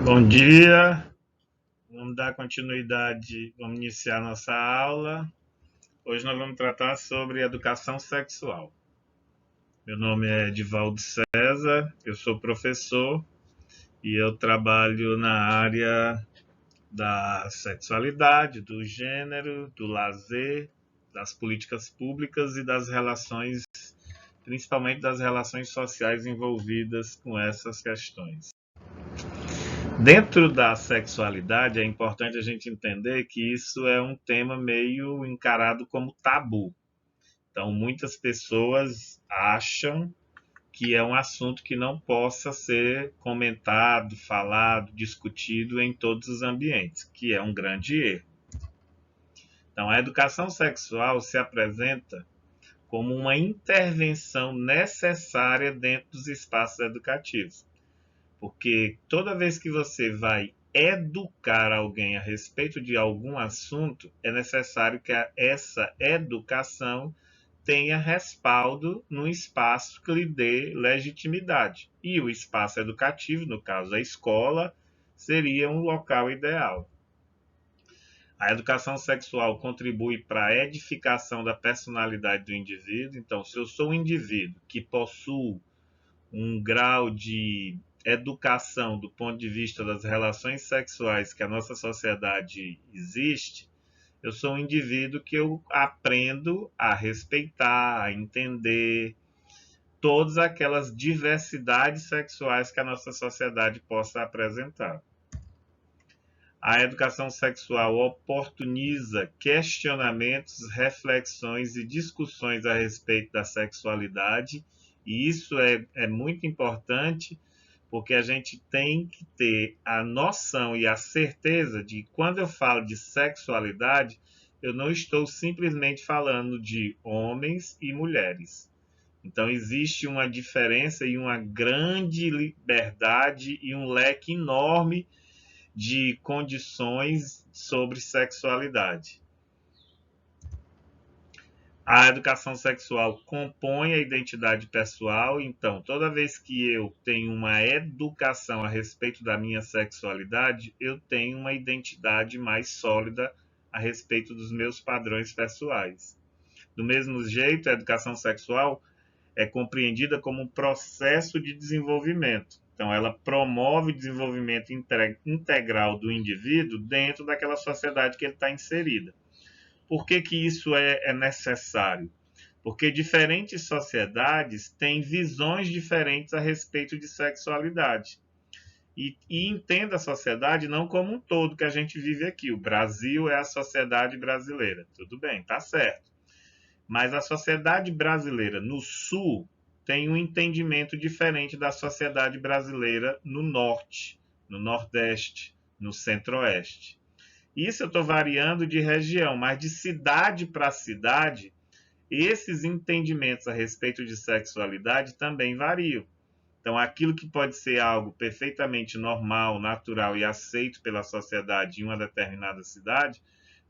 Bom dia, vamos dar continuidade, vamos iniciar nossa aula. Hoje nós vamos tratar sobre educação sexual. Meu nome é Edivaldo César, eu sou professor e eu trabalho na área da sexualidade, do gênero, do lazer, das políticas públicas e das relações, principalmente das relações sociais envolvidas com essas questões. Dentro da sexualidade, é importante a gente entender que isso é um tema meio encarado como tabu. Então, muitas pessoas acham que é um assunto que não possa ser comentado, falado, discutido em todos os ambientes, que é um grande erro. Então, a educação sexual se apresenta como uma intervenção necessária dentro dos espaços educativos. Porque toda vez que você vai educar alguém a respeito de algum assunto, é necessário que essa educação tenha respaldo num espaço que lhe dê legitimidade. E o espaço educativo, no caso a escola, seria um local ideal. A educação sexual contribui para a edificação da personalidade do indivíduo. Então, se eu sou um indivíduo que possui um grau de educação do ponto de vista das relações sexuais que a nossa sociedade existe, eu sou um indivíduo que eu aprendo a respeitar, a entender todas aquelas diversidades sexuais que a nossa sociedade possa apresentar. A educação sexual oportuniza questionamentos, reflexões e discussões a respeito da sexualidade, e isso é muito importante porque a gente tem que ter a noção e a certeza de que quando eu falo de sexualidade, eu não estou simplesmente falando de homens e mulheres. Então, existe uma diferença e uma grande liberdade e um leque enorme de condições sobre sexualidade. A educação sexual compõe a identidade pessoal, então, toda vez que eu tenho uma educação a respeito da minha sexualidade, eu tenho uma identidade mais sólida a respeito dos meus padrões pessoais. Do mesmo jeito, a educação sexual é compreendida como um processo de desenvolvimento. Então, ela promove o desenvolvimento integral do indivíduo dentro daquela sociedade que ele está inserida. Por que, que isso é necessário? Porque diferentes sociedades têm visões diferentes a respeito de sexualidade. E entenda a sociedade não como um todo que a gente vive aqui. O Brasil é a sociedade brasileira. Tudo bem, tá certo. Mas a sociedade brasileira no sul tem um entendimento diferente da sociedade brasileira no norte, no nordeste, no centro-oeste. Isso eu estou variando de região, mas de cidade para cidade, esses entendimentos a respeito de sexualidade também variam. Então, aquilo que pode ser algo perfeitamente normal, natural e aceito pela sociedade em uma determinada cidade,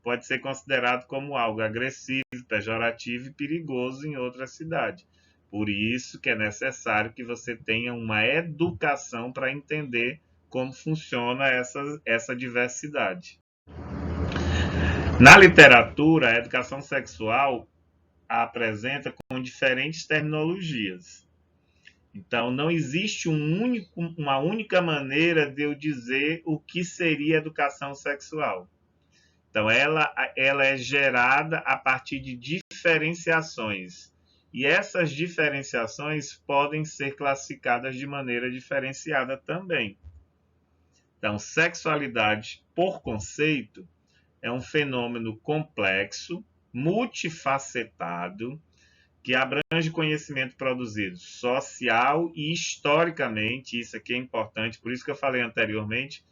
pode ser considerado como algo agressivo, pejorativo e perigoso em outra cidade. Por isso que é necessário que você tenha uma educação para entender como funciona essa diversidade. Na literatura, a educação sexual a apresenta com diferentes terminologias. Então, não existe uma única maneira de eu dizer o que seria educação sexual. Então, ela é gerada a partir de diferenciações. E essas diferenciações podem ser classificadas de maneira diferenciada também. Então, sexualidade, por conceito, é um fenômeno complexo, multifacetado, que abrange conhecimento produzido social e historicamente. Isso aqui é importante, por isso que eu falei anteriormente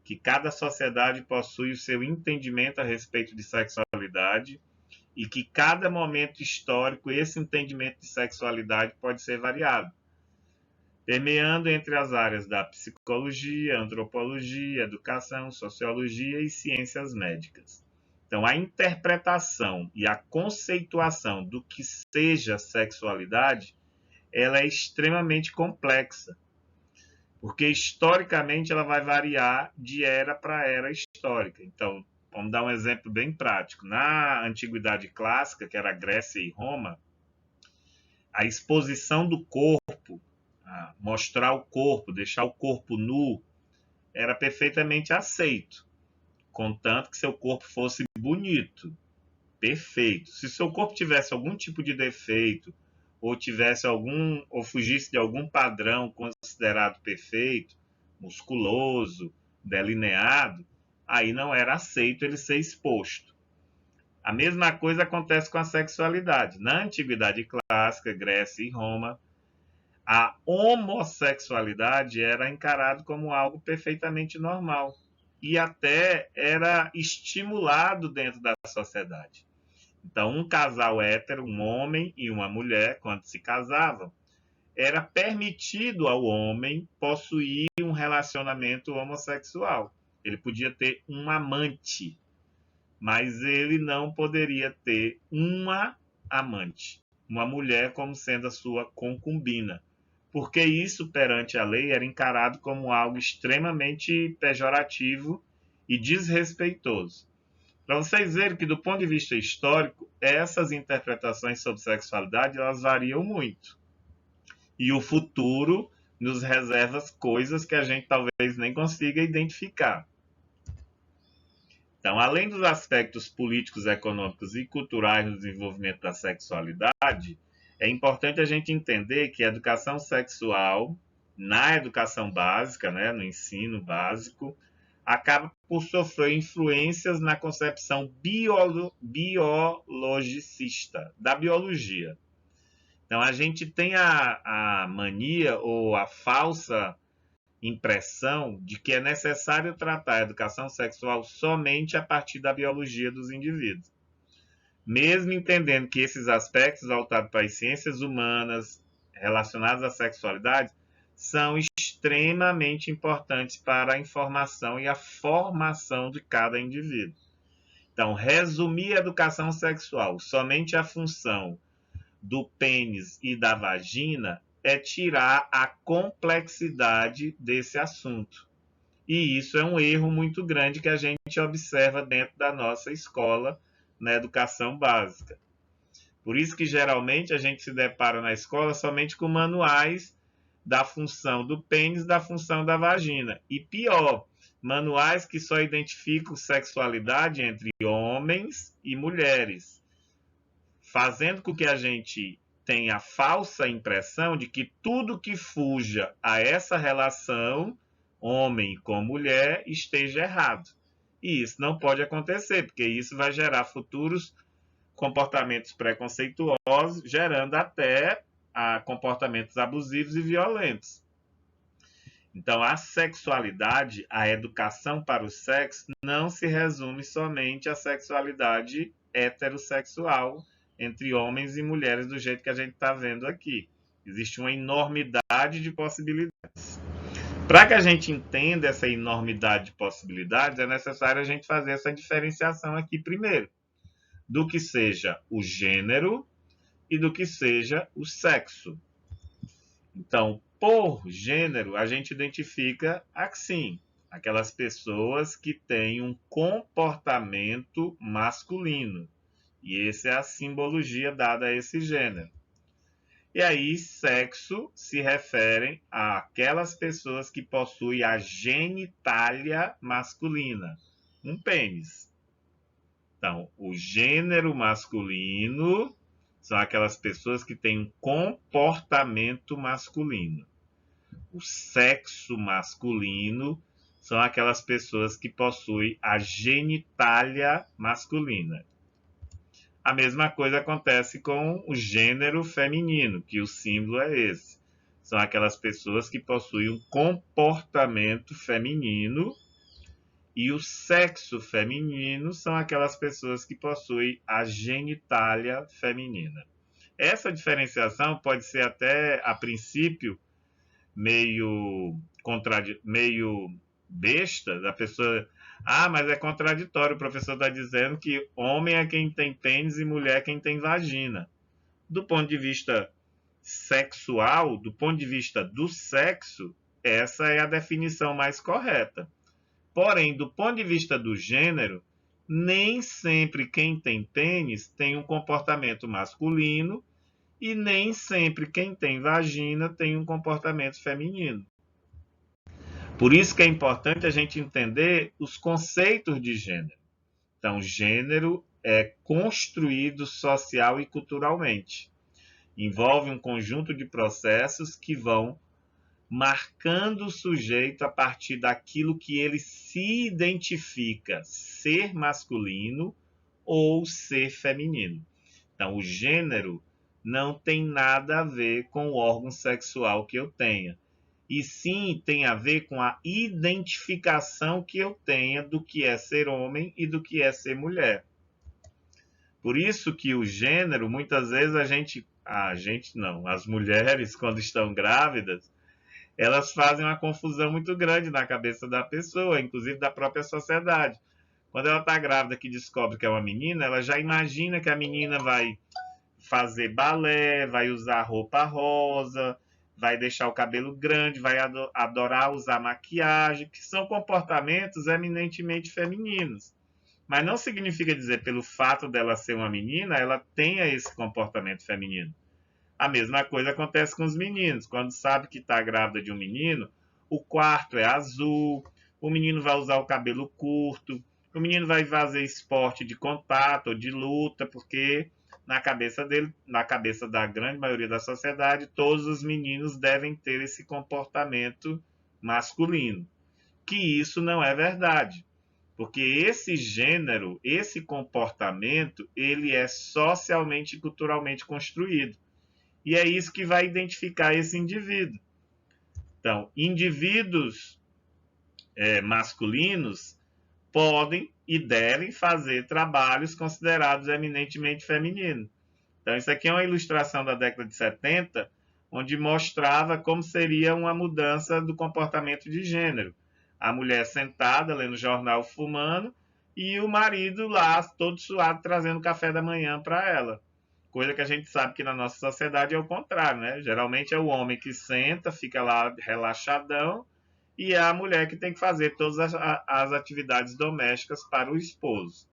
que cada sociedade possui o seu entendimento a respeito de sexualidade e que cada momento histórico esse entendimento de sexualidade pode ser variado, permeando entre as áreas da psicologia, antropologia, educação, sociologia e ciências médicas. Então, a interpretação e a conceituação do que seja sexualidade, ela é extremamente complexa. porque historicamente ela vai variar de era para era histórica. Então, vamos dar um exemplo bem prático. Na Antiguidade Clássica, que era Grécia e Roma, a exposição do corpo, mostrar o corpo, deixar o corpo nu, era perfeitamente aceito, contanto que seu corpo fosse bonito, perfeito. Se seu corpo tivesse algum tipo de defeito, ou tivesse ou fugisse de algum padrão considerado perfeito, musculoso, delineado, aí não era aceito ele ser exposto. A mesma coisa acontece com a sexualidade. Na Antiguidade Clássica, Grécia e Roma, a homossexualidade era encarado como algo perfeitamente normal e até era estimulado dentro da sociedade. Então, um casal hétero, um homem e uma mulher, quando se casavam, era permitido ao homem possuir um relacionamento homossexual. Ele podia ter um amante, mas ele não poderia ter uma amante, uma mulher como sendo a sua concubina, porque isso perante a lei era encarado como algo extremamente pejorativo e desrespeitoso. Para vocês verem que, do ponto de vista histórico, essas interpretações sobre sexualidade elas variam muito. E o futuro nos reserva coisas que a gente talvez nem consiga identificar. Então, além dos aspectos políticos, econômicos e culturais no desenvolvimento da sexualidade, é importante a gente entender que a educação sexual, na educação básica, né, no ensino básico, acaba por sofrer influências na concepção biologicista da biologia. Então, a gente tem a mania ou a falsa impressão de que é necessário tratar a educação sexual somente a partir da biologia dos indivíduos. Mesmo entendendo que esses aspectos voltados para as ciências humanas relacionados à sexualidade são extremamente importantes para a informação e a formação de cada indivíduo. Então, resumir a educação sexual somente à função do pênis e da vagina é tirar a complexidade desse assunto. E isso é um erro muito grande que a gente observa dentro da nossa escola, na educação básica. Por isso que geralmente a gente se depara na escola somente com manuais da função do pênis, da função da vagina. E pior, manuais que só identificam sexualidade entre homens e mulheres, fazendo com que a gente tenha a falsa impressão de que tudo que fuja a essa relação, homem com mulher, esteja errado. E isso não pode acontecer, porque isso vai gerar futuros comportamentos preconceituosos, gerando até comportamentos abusivos e violentos. Então, a sexualidade, a educação para o sexo, não se resume somente à sexualidade heterossexual entre homens e mulheres do jeito que a gente está vendo aqui. Existe uma enormidade de possibilidades. Para que a gente entenda essa enormidade de possibilidades, é necessário a gente fazer essa diferenciação aqui primeiro, do que seja o gênero e do que seja o sexo. Então, por gênero, a gente identifica assim, aquelas pessoas que têm um comportamento masculino. E essa é a simbologia dada a esse gênero. E aí, sexo se refere àquelas pessoas que possuem a genitália masculina, um pênis. Então, o gênero masculino são aquelas pessoas que têm um comportamento masculino. O sexo masculino são aquelas pessoas que possuem a genitália masculina. A mesma coisa acontece com o gênero feminino, que o símbolo é esse. São aquelas pessoas que possuem um comportamento feminino, e o sexo feminino são aquelas pessoas que possuem a genitália feminina. Essa diferenciação pode ser até, a princípio, meio besta, da pessoa. Ah, mas é contraditório, o professor está dizendo que homem é quem tem pênis e mulher é quem tem vagina. Do ponto de vista sexual, do ponto de vista do sexo, essa é a definição mais correta. Porém, do ponto de vista do gênero, nem sempre quem tem pênis tem um comportamento masculino e nem sempre quem tem vagina tem um comportamento feminino. Por isso que é importante a gente entender os conceitos de gênero. Então, gênero é construído social e culturalmente. Envolve um conjunto de processos que vão marcando o sujeito a partir daquilo que ele se identifica ser masculino ou ser feminino. Então, o gênero não tem nada a ver com o órgão sexual que eu tenha, e sim tem a ver com a identificação que eu tenha do que é ser homem e do que é ser mulher. Por isso que o gênero, muitas vezes a gente não, as mulheres quando estão grávidas, elas fazem uma confusão muito grande na cabeça da pessoa, inclusive da própria sociedade. Quando ela está grávida que descobre que é uma menina, ela já imagina que a menina vai fazer balé, vai usar roupa rosa, vai deixar o cabelo grande, vai adorar usar maquiagem, que são comportamentos eminentemente femininos. Mas não significa dizer, pelo fato dela ser uma menina, ela tenha esse comportamento feminino. A mesma coisa acontece com os meninos. Quando sabe que está grávida de um menino, o quarto é azul, o menino vai usar o cabelo curto, o menino vai fazer esporte de contato ou de luta, porque na cabeça dele, na cabeça da grande maioria da sociedade, todos os meninos devem ter esse comportamento masculino. Que isso não é verdade. Porque esse gênero, esse comportamento, ele é socialmente e culturalmente construído. E é isso que vai identificar esse indivíduo. Então, indivíduos masculinos podem e devem fazer trabalhos considerados eminentemente femininos. Então, isso aqui é uma ilustração da década de 70, onde mostrava como seria uma mudança do comportamento de gênero. A mulher sentada, lendo jornal, fumando, e o marido lá, todo suado, trazendo café da manhã para ela. Coisa que a gente sabe que na nossa sociedade é o contrário, né? Geralmente é o homem que senta, fica lá relaxadão, e é a mulher que tem que fazer todas as atividades domésticas para o esposo.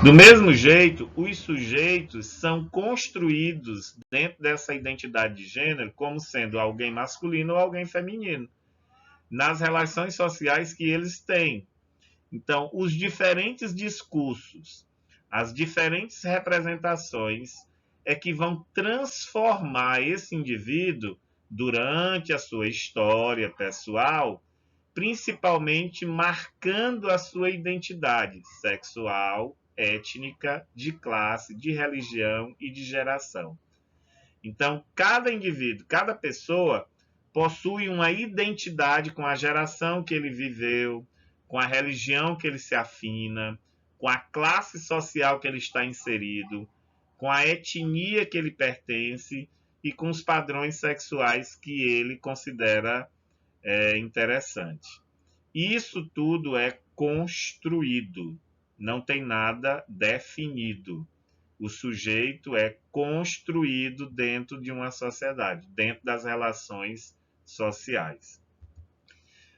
Do mesmo jeito, os sujeitos são construídos dentro dessa identidade de gênero como sendo alguém masculino ou alguém feminino, nas relações sociais que eles têm. Então, os diferentes discursos, as diferentes representações é que vão transformar esse indivíduo durante a sua história pessoal, principalmente marcando a sua identidade sexual, étnica, de classe, de religião e de geração. Então, cada indivíduo, cada pessoa possui uma identidade com a geração que ele viveu, com a religião que ele se afina, com a classe social que ele está inserido, com a etnia que ele pertence e com os padrões sexuais que ele considera interessante. Isso tudo é construído, não tem nada definido. O sujeito é construído dentro de uma sociedade, dentro das relações sociais.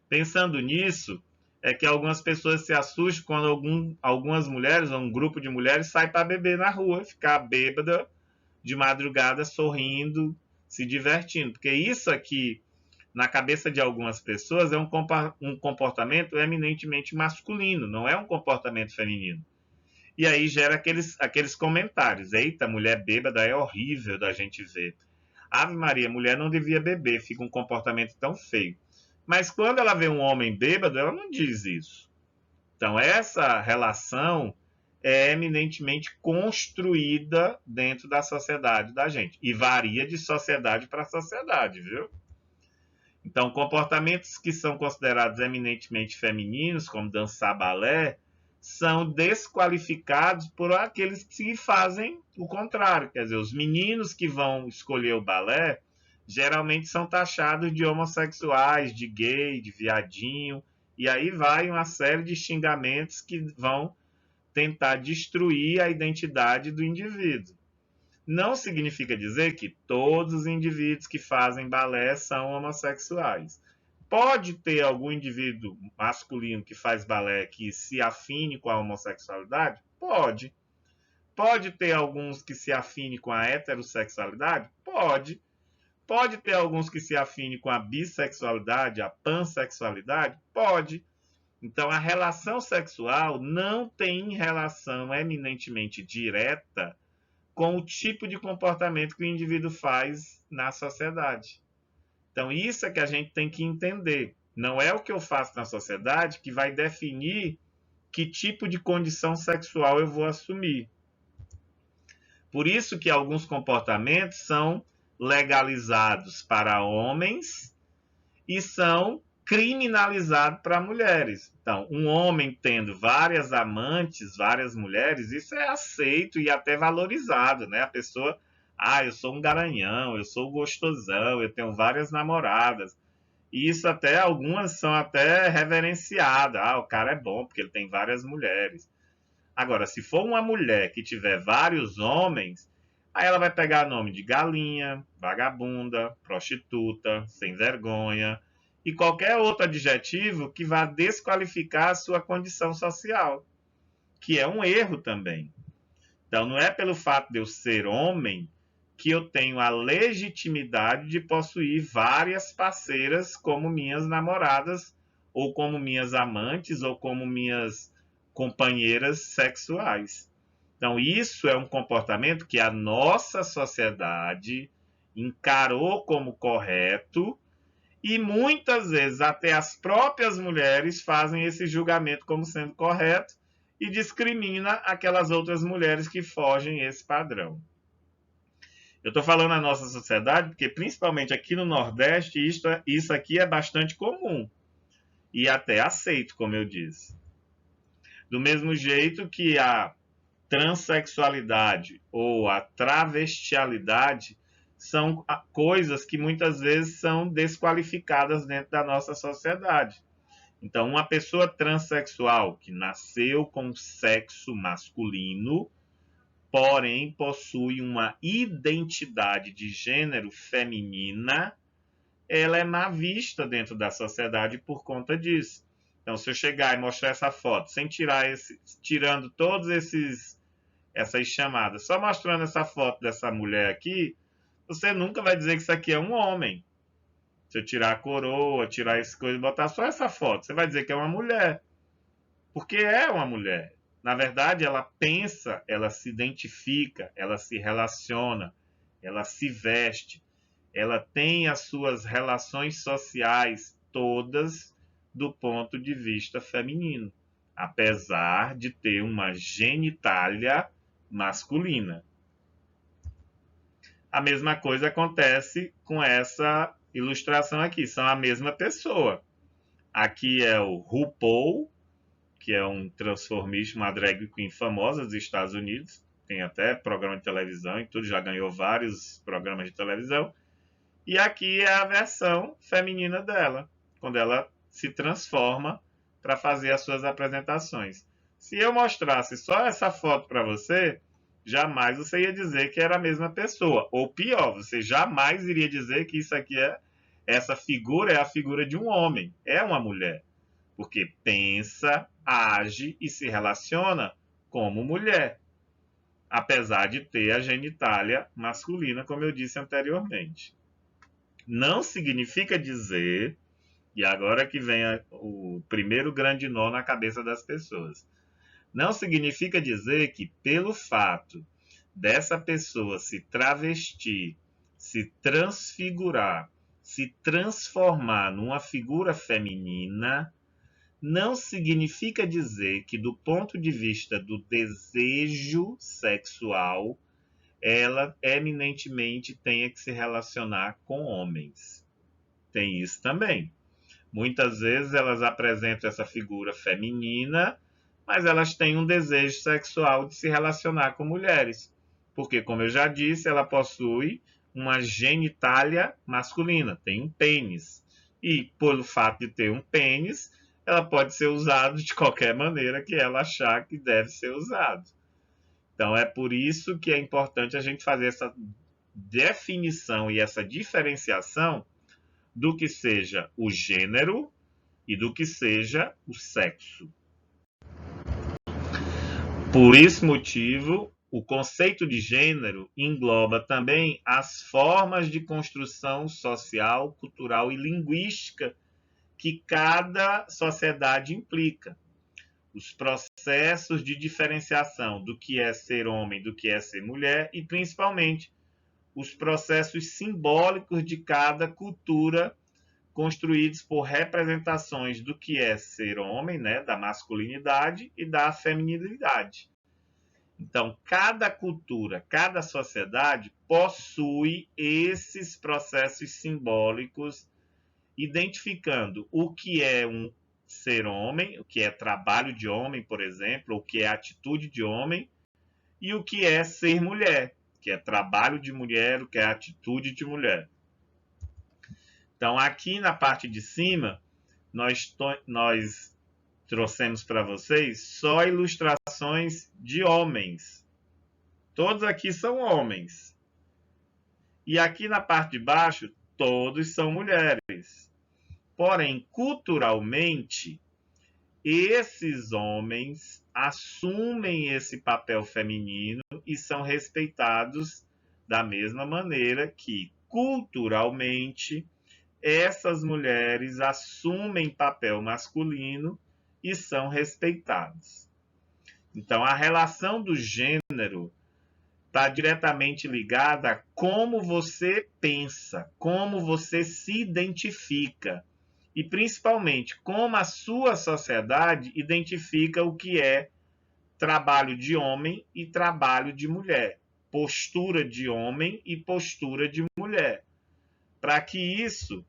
Pensando nisso, é que algumas pessoas se assustam quando algumas mulheres, ou um grupo de mulheres, sai para beber na rua, ficar bêbada de madrugada, sorrindo, se divertindo. Porque isso aqui, na cabeça de algumas pessoas, é um comportamento eminentemente masculino, não é um comportamento feminino. E aí gera aqueles comentários. Eita, mulher bêbada é horrível da gente ver. Ave Maria, mulher não devia beber, fica um comportamento tão feio. Mas quando ela vê um homem bêbado, ela não diz isso. Então, essa relação é eminentemente construída dentro da sociedade da gente. E varia de sociedade para sociedade, viu? Então, comportamentos que são considerados eminentemente femininos, como dançar balé, são desqualificados por aqueles que fazem o contrário. Quer dizer, os meninos que vão escolher o balé geralmente são taxados de homossexuais, de gay, de viadinho, e aí vai uma série de xingamentos que vão tentar destruir a identidade do indivíduo. Não significa dizer que todos os indivíduos que fazem balé são homossexuais. Pode ter algum indivíduo masculino que faz balé que se afine com a homossexualidade? Pode. Pode ter alguns que se afine com a heterossexualidade? Pode. Pode ter alguns que se afine com a bissexualidade, a pansexualidade? Pode. Então, a relação sexual não tem relação eminentemente direta com o tipo de comportamento que o indivíduo faz na sociedade. Então, isso é que a gente tem que entender. Não é o que eu faço na sociedade que vai definir que tipo de condição sexual eu vou assumir. Por isso que alguns comportamentos são legalizados para homens e são criminalizados para mulheres. Então, um homem tendo várias amantes, várias mulheres, isso é aceito e até valorizado, né? A pessoa, eu sou um garanhão, eu sou gostosão, eu tenho várias namoradas. E isso até, algumas são até reverenciadas. O cara é bom porque ele tem várias mulheres. Agora, se for uma mulher que tiver vários homens, aí ela vai pegar nome de galinha, vagabunda, prostituta, sem vergonha e qualquer outro adjetivo que vá desqualificar a sua condição social, que é um erro também. Então, não é pelo fato de eu ser homem que eu tenho a legitimidade de possuir várias parceiras como minhas namoradas, ou como minhas amantes, ou como minhas companheiras sexuais. Então, isso é um comportamento que a nossa sociedade encarou como correto e muitas vezes até as próprias mulheres fazem esse julgamento como sendo correto e discrimina aquelas outras mulheres que fogem esse padrão. Eu estou falando a nossa sociedade porque, principalmente aqui no Nordeste, isso aqui é bastante comum e até aceito, como eu disse. Do mesmo jeito que a transexualidade ou a travestialidade são coisas que muitas vezes são desqualificadas dentro da nossa sociedade. Então, uma pessoa transexual que nasceu com sexo masculino, porém possui uma identidade de gênero feminina, ela é má vista dentro da sociedade por conta disso. Então, se eu chegar e mostrar essa foto, sem tirando todos essas chamadas, só mostrando essa foto dessa mulher aqui, você nunca vai dizer que isso aqui é um homem. Se eu tirar a coroa, tirar esse coisa e botar só essa foto, você vai dizer que é uma mulher. Porque é uma mulher. Na verdade, ela pensa, ela se identifica, ela se relaciona, ela se veste, ela tem as suas relações sociais todas do ponto de vista feminino, apesar de ter uma genitália masculina. A mesma coisa acontece com essa ilustração aqui, são a mesma pessoa. Aqui é o RuPaul, que é um transformista, uma drag queen famosa dos Estados Unidos, tem até programa de televisão e tudo, já ganhou vários programas de televisão. E aqui é a versão feminina dela, quando ela se transforma para fazer as suas apresentações. Se eu mostrasse só essa foto para você, jamais você ia dizer que era a mesma pessoa. Ou pior, você jamais iria dizer que essa figura é a figura de um homem, é uma mulher. Porque pensa, age e se relaciona como mulher, apesar de ter a genitália masculina, como eu disse anteriormente. Não significa dizer, e agora que vem o primeiro grande nó na cabeça das pessoas, não significa dizer que pelo fato dessa pessoa se travestir, se transfigurar, se transformar numa figura feminina, não significa dizer que do ponto de vista do desejo sexual, ela eminentemente tenha que se relacionar com homens. Tem isso também. Muitas vezes elas apresentam essa figura feminina, mas elas têm um desejo sexual de se relacionar com mulheres. Porque, como eu já disse, ela possui uma genitália masculina, tem um pênis. E, pelo fato de ter um pênis, ela pode ser usada de qualquer maneira que ela achar que deve ser usado. Então, é por isso que é importante a gente fazer essa definição e essa diferenciação, do que seja o gênero e do que seja o sexo. Por esse motivo, o conceito de gênero engloba também as formas de construção social, cultural e linguística que cada sociedade implica. Os processos de diferenciação do que é ser homem, do que é ser mulher e, principalmente, os processos simbólicos de cada cultura construídos por representações do que é ser homem, né, da masculinidade e da feminilidade. Então, cada cultura, cada sociedade possui esses processos simbólicos, identificando o que é um ser homem, o que é trabalho de homem, por exemplo, o que é atitude de homem, e o que é ser mulher, que é trabalho de mulher, o que é atitude de mulher. Então, aqui na parte de cima, nós trouxemos para vocês só ilustrações de homens. Todos aqui são homens. E aqui na parte de baixo, todos são mulheres. Porém, culturalmente, esses homens assumem esse papel feminino e são respeitados da mesma maneira que, culturalmente, essas mulheres assumem papel masculino e são respeitadas. Então, a relação do gênero está diretamente ligada a como você pensa, como você se identifica e, principalmente, como a sua sociedade identifica o que é trabalho de homem e trabalho de mulher, postura de homem e postura de mulher, para que isso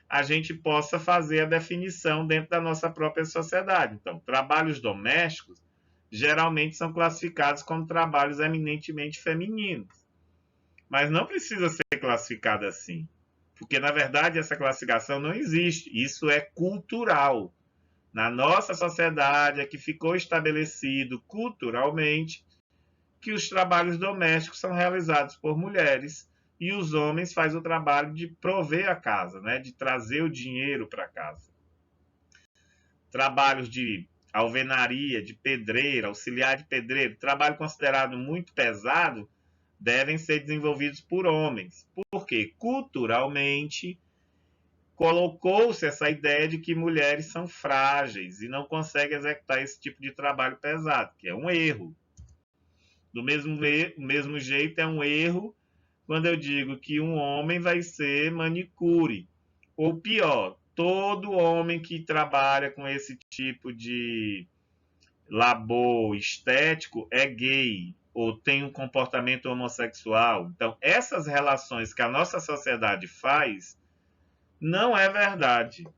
a gente possa fazer a definição dentro da nossa própria sociedade. Então, trabalhos domésticos geralmente são classificados como trabalhos eminentemente femininos. Mas não precisa ser classificado assim, porque, na verdade, essa classificação não existe. Isso é cultural. Na nossa sociedade é que ficou estabelecido culturalmente que os trabalhos domésticos são realizados por mulheres e os homens fazem o trabalho de prover a casa, né? De trazer o dinheiro para casa. Trabalhos de alvenaria, de pedreiro, auxiliar de pedreiro, trabalho considerado muito pesado, devem ser desenvolvidos por homens. Porque, culturalmente, colocou-se essa ideia de que mulheres são frágeis e não conseguem executar esse tipo de trabalho pesado, que é um erro. Do mesmo jeito, é um erro quando eu digo que um homem vai ser manicure. Ou pior, todo homem que trabalha com esse tipo de labor estético é gay ou tem um comportamento homossexual. Então, essas relações que a nossa sociedade faz não é verdade.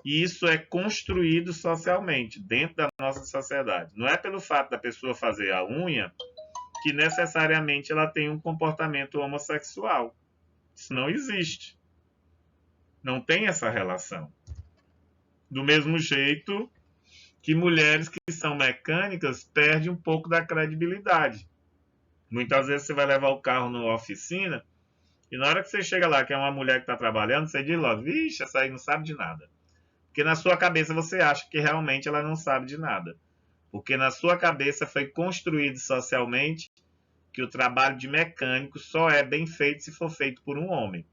E isso é construído socialmente, dentro da nossa sociedade. Não é pelo fato da pessoa fazer a unha que necessariamente ela tem um comportamento homossexual. Isso não existe. Não tem essa relação. Do mesmo jeito que mulheres que são mecânicas perdem um pouco da credibilidade. Muitas vezes você vai levar o carro na oficina e na hora que você chega lá, que é uma mulher que está trabalhando, você diz logo, vixe, essa aí não sabe de nada. Porque na sua cabeça você acha que realmente ela não sabe de nada. Porque na sua cabeça foi construído socialmente que o trabalho de mecânico só é bem feito se for feito por um homem.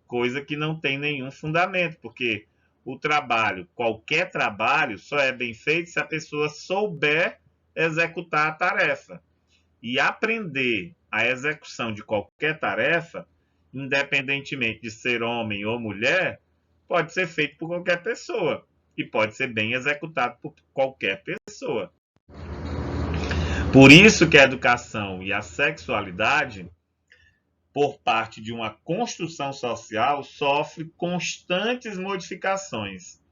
Coisa que não tem nenhum fundamento, porque o trabalho, qualquer trabalho, só é bem feito se a pessoa souber executar a tarefa. E aprender a execução de qualquer tarefa, independentemente de ser homem ou mulher, pode ser feito por qualquer pessoa e pode ser bem executado por qualquer pessoa. Por isso que a educação e a sexualidade, por parte de uma construção social, sofre constantes modificações.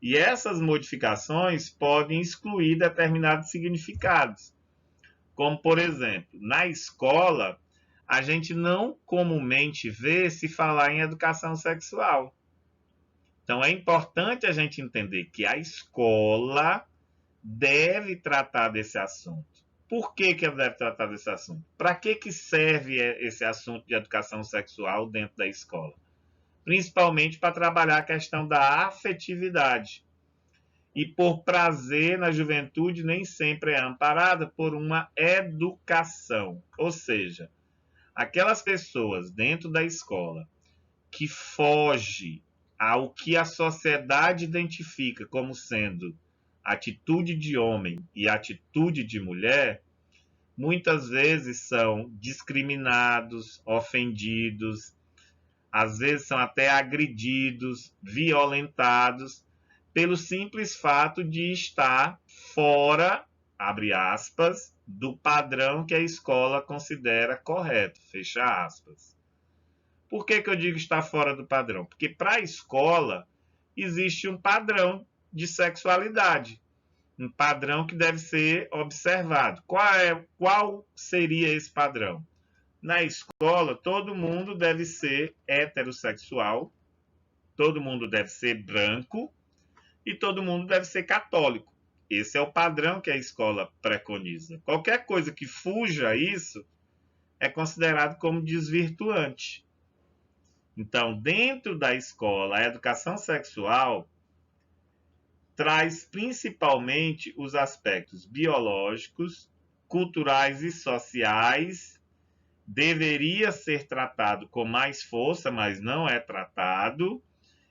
E essas modificações podem excluir determinados significados. Como, por exemplo, na escola, a gente não comumente vê se falar em educação sexual. Então, é importante a gente entender que a escola deve tratar desse assunto. Por que ela deve tratar desse assunto? Para que serve esse assunto de educação sexual dentro da escola? principalmente para trabalhar a questão da afetividade. E por prazer na juventude nem sempre é amparada por uma educação. Ou seja, aquelas pessoas dentro da escola que foge ao que a sociedade identifica como sendo atitude de homem e atitude de mulher, muitas vezes são discriminados, ofendidos, às vezes são até agredidos, violentados, pelo simples fato de estar fora, abre aspas, do padrão que a escola considera correto, fecha aspas. Por que eu digo estar fora do padrão? Porque para a escola existe um padrão de sexualidade, um padrão que deve ser observado. Qual seria esse padrão? Na escola, todo mundo deve ser heterossexual, todo mundo deve ser branco e todo mundo deve ser católico. Esse é o padrão que a escola preconiza. Qualquer coisa que fuja a isso é considerado como desvirtuante. Então, dentro da escola, a educação sexual traz principalmente os aspectos biológicos, culturais e sociais. Deveria ser tratado com mais força, mas não é tratado.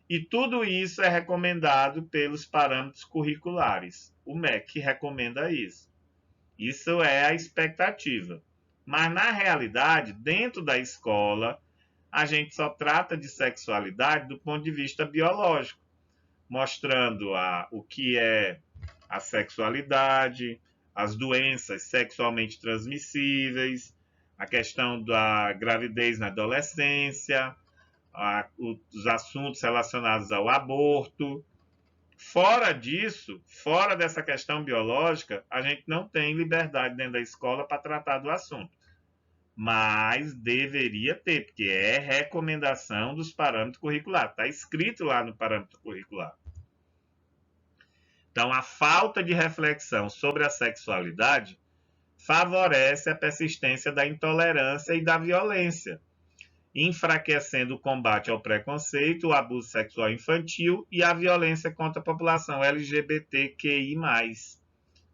E tudo isso é recomendado pelos parâmetros curriculares. O MEC recomenda isso. Isso é a expectativa. Mas, na realidade, dentro da escola, a gente só trata de sexualidade do ponto de vista biológico, mostrando o que é a sexualidade, as doenças sexualmente transmissíveis, a questão da gravidez na adolescência, os assuntos relacionados ao aborto. Fora disso, fora dessa questão biológica, a gente não tem liberdade dentro da escola para tratar do assunto. Mas deveria ter, porque é recomendação dos parâmetros curriculares. Está escrito lá no parâmetro curricular. Então, a falta de reflexão sobre a sexualidade favorece a persistência da intolerância e da violência, enfraquecendo o combate ao preconceito, o abuso sexual infantil e a violência contra a população LGBTQI+,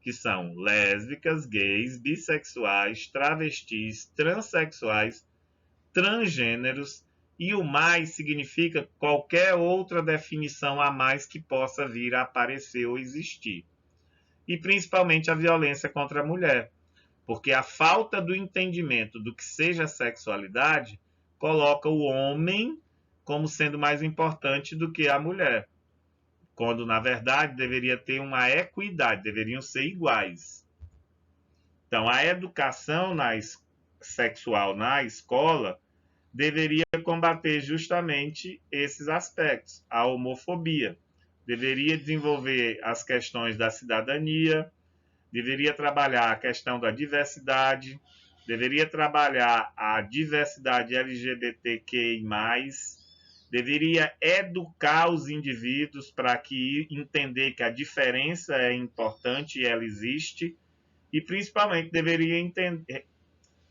que são lésbicas, gays, bissexuais, travestis, transexuais, transgêneros, e o mais significa qualquer outra definição a mais que possa vir a aparecer ou existir. E principalmente a violência contra a mulher, porque a falta do entendimento do que seja sexualidade coloca o homem como sendo mais importante do que a mulher, quando na verdade deveria ter uma equidade, deveriam ser iguais. Então, a educação sexual na escola deveria combater justamente esses aspectos, a homofobia. Deveria desenvolver as questões da cidadania, deveria trabalhar a questão da diversidade, deveria trabalhar a diversidade LGBTQI+, deveria educar os indivíduos para que entender que a diferença é importante e ela existe, e principalmente deveria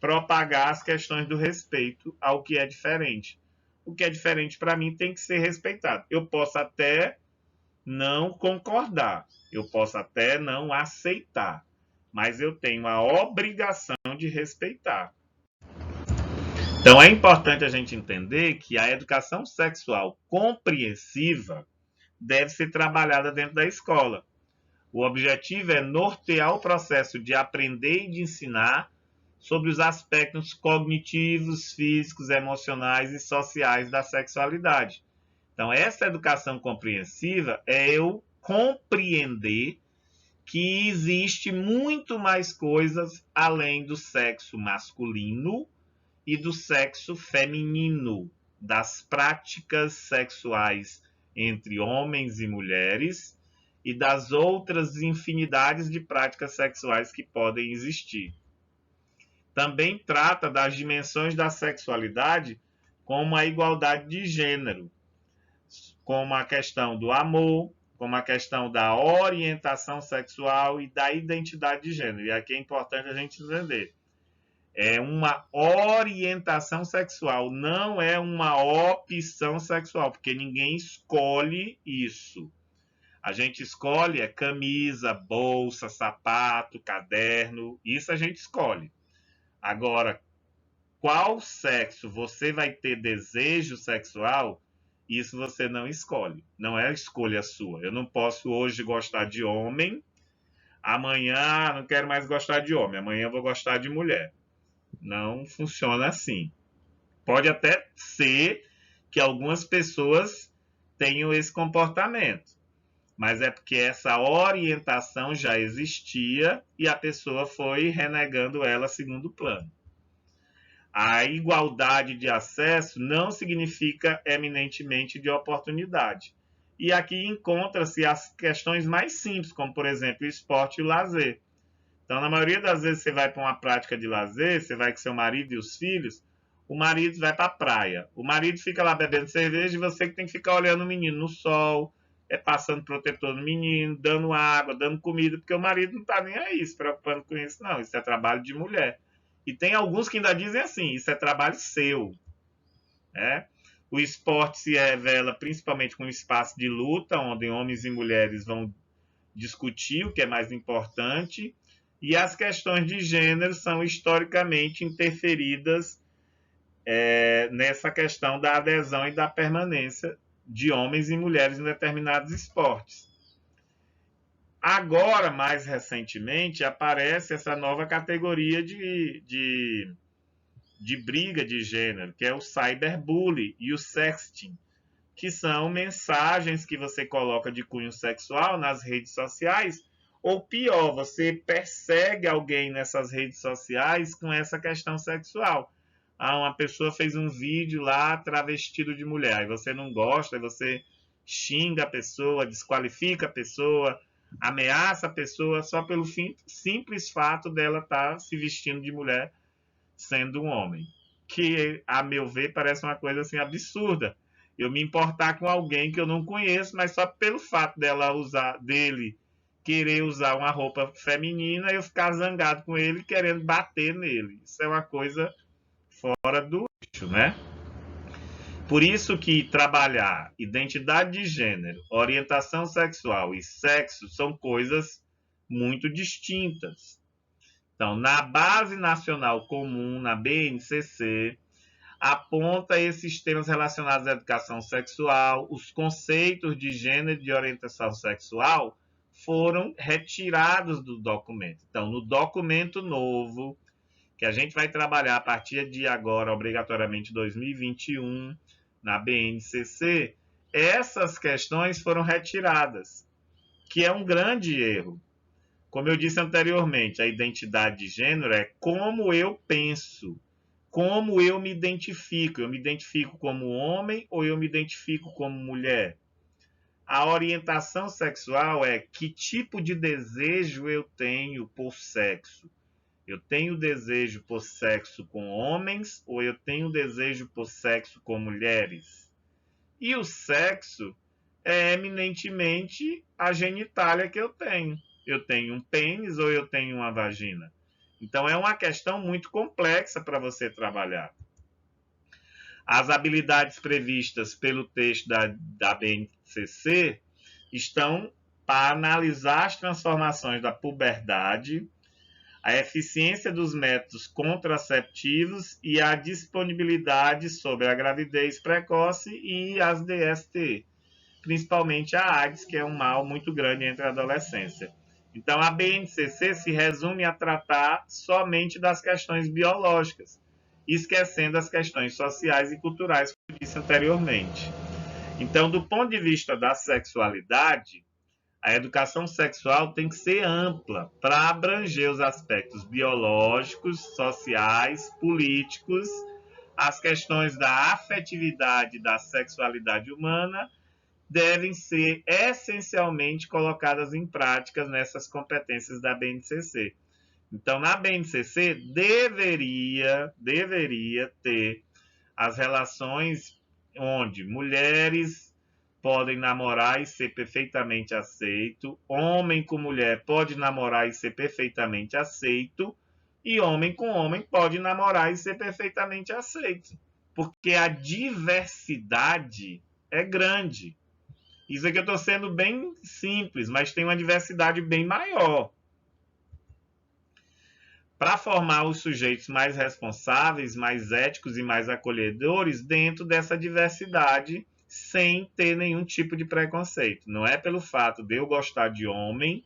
propagar as questões do respeito ao que é diferente. O que é diferente para mim tem que ser respeitado. Eu posso até não concordar, eu posso até não aceitar, mas eu tenho a obrigação de respeitar. Então é importante a gente entender que a educação sexual compreensiva deve ser trabalhada dentro da escola. O objetivo é nortear o processo de aprender e de ensinar sobre os aspectos cognitivos, físicos, emocionais e sociais da sexualidade. Então, essa educação compreensiva é eu compreender que existe muito mais coisas além do sexo masculino e do sexo feminino, das práticas sexuais entre homens e mulheres e das outras infinidades de práticas sexuais que podem existir. Também trata das dimensões da sexualidade como a igualdade de gênero, como a questão do amor, como a questão da orientação sexual e da identidade de gênero. E aqui é importante a gente entender. É uma orientação sexual, não é uma opção sexual, porque ninguém escolhe isso. A gente escolhe camisa, bolsa, sapato, caderno, isso a gente escolhe. Agora, qual sexo você vai ter desejo sexual, isso você não escolhe. Não é escolha sua. Eu não posso hoje gostar de homem, amanhã não quero mais gostar de homem, amanhã eu vou gostar de mulher. Não funciona assim. Pode até ser que algumas pessoas tenham esse comportamento, mas é porque essa orientação já existia e a pessoa foi renegando ela a segundo plano. A igualdade de acesso não significa eminentemente de oportunidade. E aqui encontra-se as questões mais simples, como, por exemplo, o esporte e o lazer. Então, na maioria das vezes, você vai para uma prática de lazer, você vai com seu marido e os filhos, o marido vai para a praia. O marido fica lá bebendo cerveja e você que tem que ficar olhando o menino no sol, passando protetor no menino, dando água, dando comida, porque o marido não está nem aí se preocupando com isso, não. Isso é trabalho de mulher. E tem alguns que ainda dizem assim, isso é trabalho seu. Né? O esporte se revela principalmente com um espaço de luta, onde homens e mulheres vão discutir o que é mais importante, e as questões de gênero são historicamente interferidas nessa questão da adesão e da permanência de homens e mulheres em determinados esportes. Agora, mais recentemente, aparece essa nova categoria de briga de gênero, que é o cyberbullying e o sexting, que são mensagens que você coloca de cunho sexual nas redes sociais, ou pior, você persegue alguém nessas redes sociais com essa questão sexual. Uma pessoa fez um vídeo lá travestido de mulher, aí você não gosta, aí você xinga a pessoa, desqualifica a pessoa, ameaça a pessoa só pelo simples fato dela estar se vestindo de mulher sendo um homem. Que, a meu ver, parece uma coisa assim absurda. Eu me importar com alguém que eu não conheço, mas só pelo fato dele querer usar uma roupa feminina, eu ficar zangado com ele, querendo bater nele. Isso é uma coisa fora do eixo, né? Por isso que trabalhar identidade de gênero, orientação sexual e sexo são coisas muito distintas. Então, na Base Nacional Comum, na BNCC, aponta esses temas relacionados à educação sexual, os conceitos de gênero e de orientação sexual foram retirados do documento. Então, no documento novo, que a gente vai trabalhar a partir de agora, obrigatoriamente 2021, na BNCC, essas questões foram retiradas, que é um grande erro. Como eu disse anteriormente, a identidade de gênero é como eu penso, como eu me identifico. Eu me identifico como homem ou eu me identifico como mulher? A orientação sexual é que tipo de desejo eu tenho por sexo. Eu tenho desejo por sexo com homens ou eu tenho desejo por sexo com mulheres? E o sexo é eminentemente a genitália que eu tenho. Eu tenho um pênis ou eu tenho uma vagina? Então é uma questão muito complexa para você trabalhar. As habilidades previstas pelo texto da BNCC estão para analisar as transformações da puberdade, a eficiência dos métodos contraceptivos e a disponibilidade sobre a gravidez precoce e as DST, principalmente a AIDS, que é um mal muito grande entre a adolescência. Então, a BNCC se resume a tratar somente das questões biológicas, esquecendo as questões sociais e culturais, como eu disse anteriormente. Então, do ponto de vista da sexualidade, a educação sexual tem que ser ampla para abranger os aspectos biológicos, sociais, políticos, as questões da afetividade da sexualidade humana devem ser essencialmente colocadas em práticas nessas competências da BNCC. Então, na BNCC, deveria ter as relações onde mulheres podem namorar e ser perfeitamente aceito, homem com mulher pode namorar e ser perfeitamente aceito, e homem com homem pode namorar e ser perfeitamente aceito, porque a diversidade é grande. Isso aqui eu estou sendo bem simples, mas tem uma diversidade bem maior. Para formar os sujeitos mais responsáveis, mais éticos e mais acolhedores dentro dessa diversidade, sem ter nenhum tipo de preconceito. Não é pelo fato de eu gostar de homem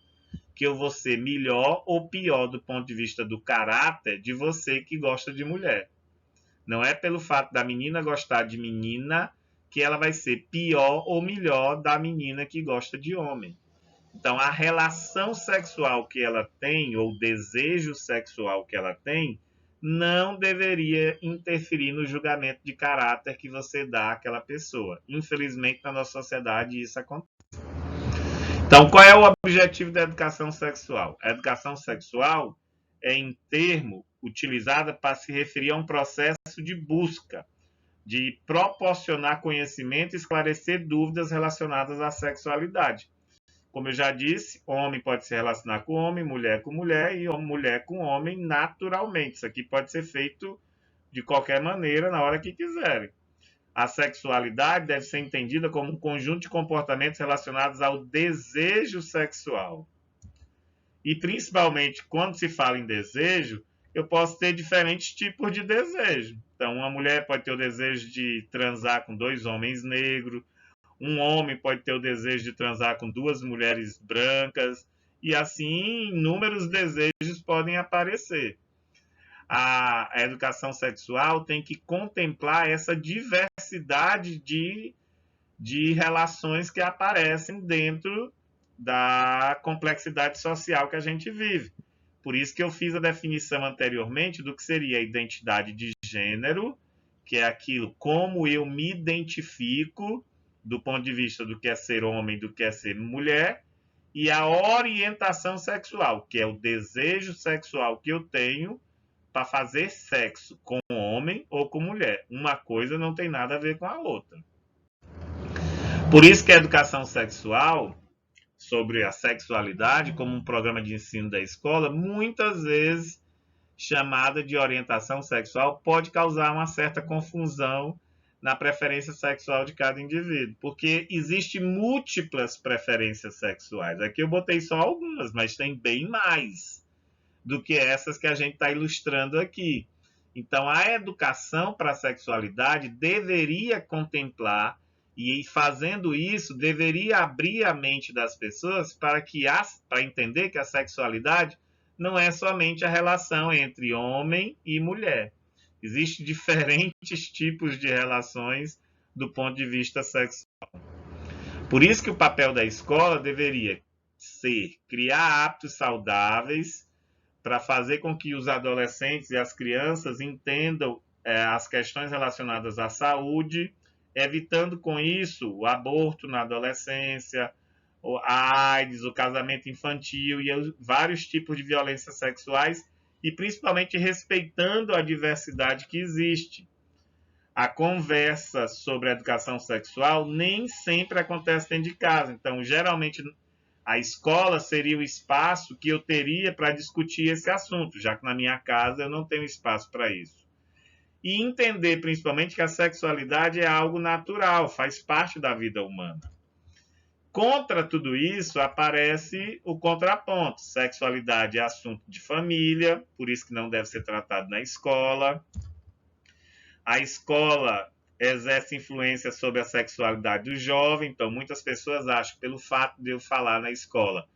que eu vou ser melhor ou pior do ponto de vista do caráter de você que gosta de mulher. Não é pelo fato da menina gostar de menina que ela vai ser pior ou melhor da menina que gosta de homem. Então, a relação sexual que ela tem, ou o desejo sexual que ela tem, não deveria interferir no julgamento de caráter que você dá àquela pessoa. Infelizmente, na nossa sociedade, isso acontece. Então, qual é o objetivo da educação sexual? A educação sexual é, em termo, utilizada para se referir a um processo de busca, de proporcionar conhecimento e esclarecer dúvidas relacionadas à sexualidade. Como eu já disse, homem pode se relacionar com homem, mulher com mulher e mulher com homem naturalmente. Isso aqui pode ser feito de qualquer maneira, na hora que quiserem. A sexualidade deve ser entendida como um conjunto de comportamentos relacionados ao desejo sexual. E principalmente quando se fala em desejo, eu posso ter diferentes tipos de desejo. Então, uma mulher pode ter o desejo de transar com dois homens negros, um homem pode ter o desejo de transar com duas mulheres brancas, e assim inúmeros desejos podem aparecer. A educação sexual tem que contemplar essa diversidade de relações que aparecem dentro da complexidade social que a gente vive. Por isso que eu fiz a definição anteriormente do que seria a identidade de gênero, que é aquilo como eu me identifico do ponto de vista do que é ser homem, do que é ser mulher, e a orientação sexual, que é o desejo sexual que eu tenho para fazer sexo com homem ou com mulher. Uma coisa não tem nada a ver com a outra. Por isso que a educação sexual, sobre a sexualidade, como um programa de ensino da escola, muitas vezes chamada de orientação sexual, pode causar uma certa confusão na preferência sexual de cada indivíduo, porque existem múltiplas preferências sexuais. Aqui eu botei só algumas, mas tem bem mais do que essas que a gente está ilustrando aqui. Então, a educação para a sexualidade deveria contemplar, e fazendo isso, deveria abrir a mente das pessoas para entender que a sexualidade não é somente a relação entre homem e mulher. Existem diferentes tipos de relações do ponto de vista sexual. Por isso que o papel da escola deveria ser criar hábitos saudáveis para fazer com que os adolescentes e as crianças entendam as questões relacionadas à saúde, evitando com isso o aborto na adolescência, a AIDS, o casamento infantil e vários tipos de violências sexuais, e principalmente respeitando a diversidade que existe. A conversa sobre a educação sexual nem sempre acontece dentro de casa. Então, geralmente, a escola seria o espaço que eu teria para discutir esse assunto, já que na minha casa eu não tenho espaço para isso. E entender, principalmente, que a sexualidade é algo natural, faz parte da vida humana. Contra tudo isso, aparece o contraponto. Sexualidade é assunto de família, por isso que não deve ser tratado na escola. A escola exerce influência sobre a sexualidade do jovem, então muitas pessoas acham, pelo fato de eu falar na escola,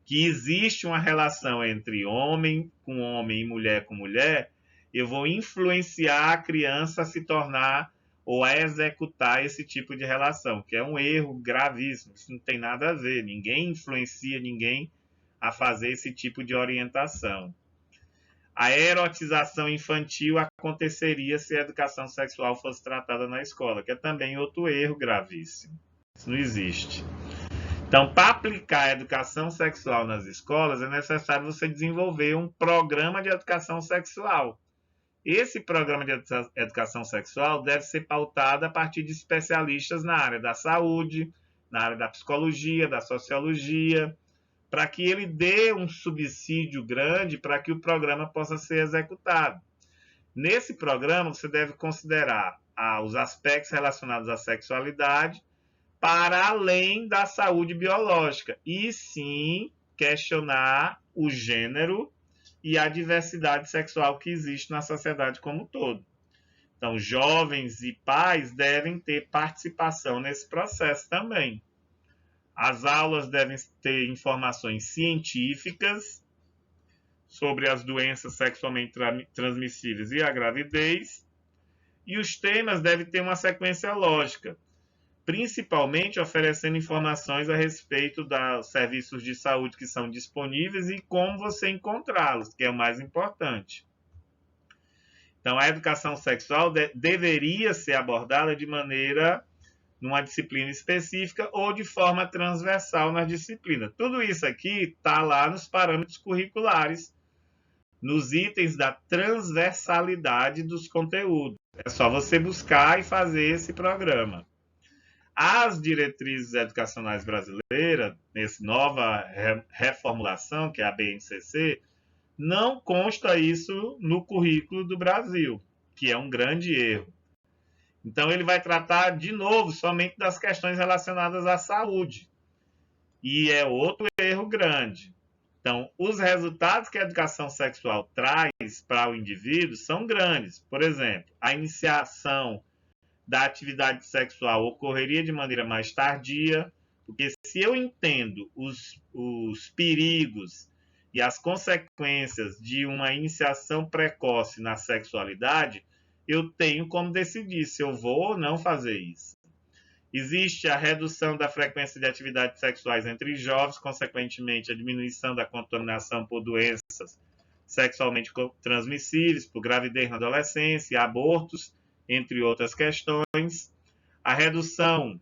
que existe uma relação entre homem com homem e mulher com mulher, eu vou influenciar a criança a se tornar ou a executar esse tipo de relação, que é um erro gravíssimo. Isso não tem nada a ver. Ninguém influencia ninguém a fazer esse tipo de orientação. A erotização infantil aconteceria se a educação sexual fosse tratada na escola, que é também outro erro gravíssimo. Isso não existe. Então, para aplicar a educação sexual nas escolas, é necessário você desenvolver um programa de educação sexual. Esse programa de educação sexual deve ser pautado a partir de especialistas na área da saúde, na área da psicologia, da sociologia, para que ele dê um subsídio grande para que o programa possa ser executado. Nesse programa, você deve considerar os aspectos relacionados à sexualidade para além da saúde biológica, e sim questionar o gênero e a diversidade sexual que existe na sociedade como um todo. Então, jovens e pais devem ter participação nesse processo também. As aulas devem ter informações científicas sobre as doenças sexualmente transmissíveis e a gravidez, e os temas devem ter uma sequência lógica, principalmente oferecendo informações a respeito dos serviços de saúde que são disponíveis e como você encontrá-los, que é o mais importante. Então, a educação sexual deveria ser abordada de maneira, numa disciplina específica ou de forma transversal nas disciplinas. Tudo isso aqui está lá nos parâmetros curriculares, nos itens da transversalidade dos conteúdos. É só você buscar e fazer esse programa. As diretrizes educacionais brasileiras, nessa nova reformulação, que é a BNCC, não consta isso no currículo do Brasil, que é um grande erro. Então, ele vai tratar, de novo, somente das questões relacionadas à saúde. E é outro erro grande. Então, os resultados que a educação sexual traz para o indivíduo são grandes. Por exemplo, a iniciação da atividade sexual ocorreria de maneira mais tardia, porque se eu entendo os perigos e as consequências de uma iniciação precoce na sexualidade, eu tenho como decidir se eu vou ou não fazer isso. Existe a redução da frequência de atividades sexuais entre jovens, consequentemente a diminuição da contaminação por doenças sexualmente transmissíveis, por gravidez na adolescência, abortos, entre outras questões. A redução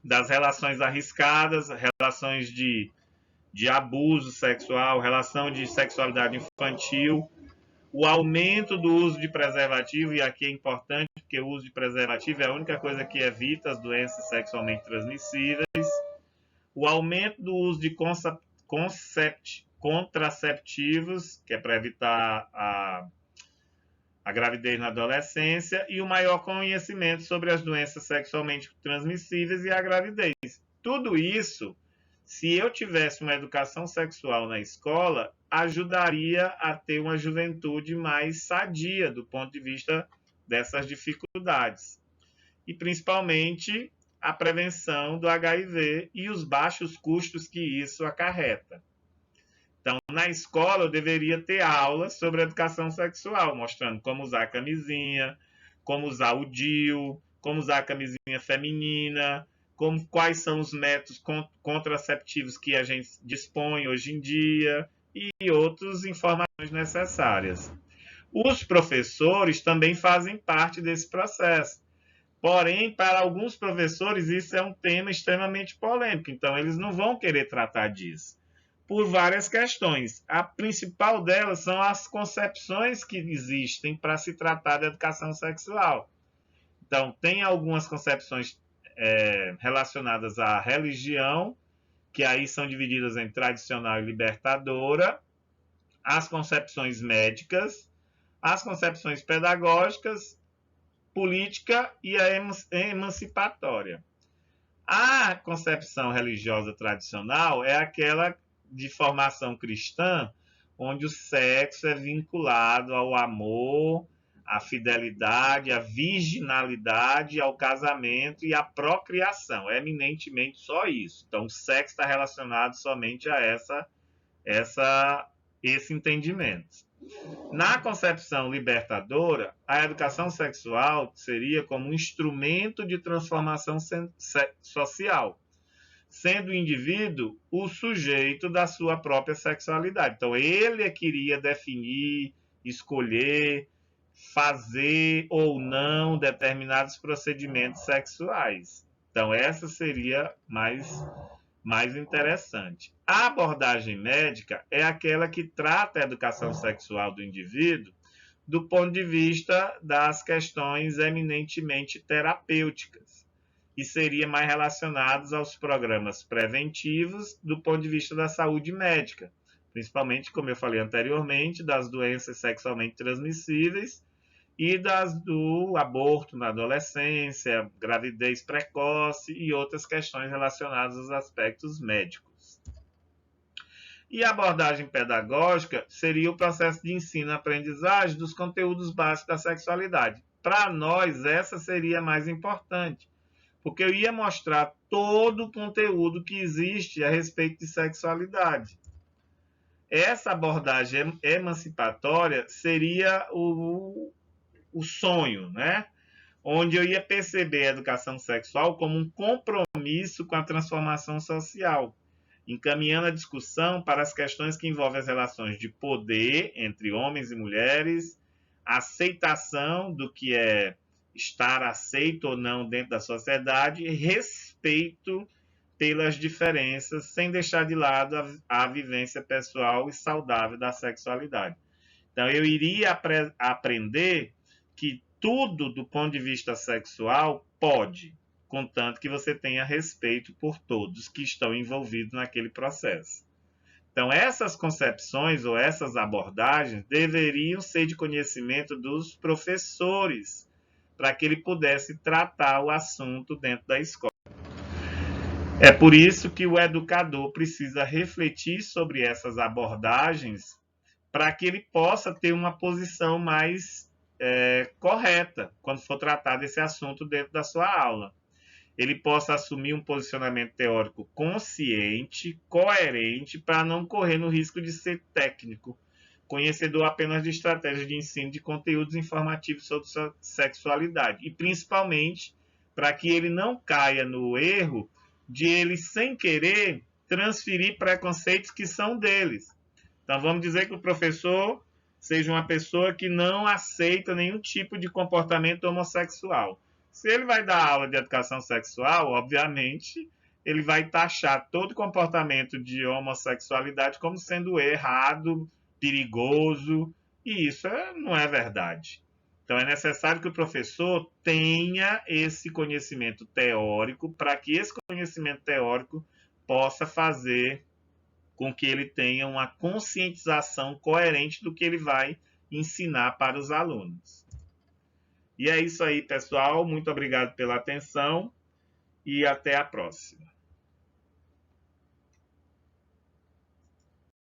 das relações arriscadas, relações de abuso sexual, relação de sexualidade infantil, o aumento do uso de preservativo, e aqui é importante porque o uso de preservativo é a única coisa que evita as doenças sexualmente transmissíveis, o aumento do uso de contraceptivos, que é para evitar a gravidez na adolescência, e o maior conhecimento sobre as doenças sexualmente transmissíveis e a gravidez. Tudo isso, se eu tivesse uma educação sexual na escola, ajudaria a ter uma juventude mais sadia do ponto de vista dessas dificuldades. E principalmente a prevenção do HIV e os baixos custos que isso acarreta. Então, na escola, eu deveria ter aulas sobre educação sexual, mostrando como usar a camisinha, como usar o DIU, como usar a camisinha feminina, quais são os métodos contraceptivos que a gente dispõe hoje em dia e outras informações necessárias. Os professores também fazem parte desse processo. Porém, para alguns professores, isso é um tema extremamente polêmico, então eles não vão querer tratar disso, por várias questões. A principal delas são as concepções que existem para se tratar da educação sexual. Então, tem algumas concepções relacionadas à religião, que aí são divididas em tradicional e libertadora, as concepções médicas, as concepções pedagógicas, política e a emancipatória. A concepção religiosa tradicional é aquela de formação cristã, onde o sexo é vinculado ao amor, à fidelidade, à virginalidade, ao casamento e à procriação. É eminentemente só isso. Então, o sexo está relacionado somente a esse entendimento. Na concepção libertadora, a educação sexual seria como um instrumento de transformação social, sendo o indivíduo o sujeito da sua própria sexualidade. Então, ele queria definir, escolher, fazer ou não determinados procedimentos sexuais. Então, essa seria mais interessante. A abordagem médica é aquela que trata a educação sexual do indivíduo do ponto de vista das questões eminentemente terapêuticas. e seria mais relacionados aos programas preventivos do ponto de vista da saúde médica, principalmente, como eu falei anteriormente, das doenças sexualmente transmissíveis e do aborto na adolescência, gravidez precoce e outras questões relacionadas aos aspectos médicos. E a abordagem pedagógica seria o processo de ensino-aprendizagem dos conteúdos básicos da sexualidade. Para nós, essa seria a mais importante, porque eu ia mostrar todo o conteúdo que existe a respeito de sexualidade. Essa abordagem emancipatória seria o sonho, né? Onde eu ia perceber a educação sexual como um compromisso com a transformação social, encaminhando a discussão para as questões que envolvem as relações de poder entre homens e mulheres, a aceitação do que é estar aceito ou não dentro da sociedade, e respeito pelas diferenças, sem deixar de lado a vivência pessoal e saudável da sexualidade. Então, eu iria aprender que tudo do ponto de vista sexual pode, contanto que você tenha respeito por todos que estão envolvidos naquele processo. Então, essas concepções ou essas abordagens deveriam ser de conhecimento dos professores, para que ele pudesse tratar o assunto dentro da escola. É por isso que o educador precisa refletir sobre essas abordagens para que ele possa ter uma posição mais correta quando for tratar desse assunto dentro da sua aula. Ele possa assumir um posicionamento teórico consciente, coerente, para não correr no risco de ser técnico, conhecedor apenas de estratégias de ensino de conteúdos informativos sobre sexualidade. E, principalmente, para que ele não caia no erro de ele, sem querer, transferir preconceitos que são deles. Então, vamos dizer que o professor seja uma pessoa que não aceita nenhum tipo de comportamento homossexual. Se ele vai dar aula de educação sexual, obviamente, ele vai taxar todo comportamento de homossexualidade como sendo errado, perigoso, e isso não é verdade. Então, é necessário que o professor tenha esse conhecimento teórico, para que esse conhecimento teórico possa fazer com que ele tenha uma conscientização coerente do que ele vai ensinar para os alunos. E é isso aí, pessoal. Muito obrigado pela atenção e até a próxima.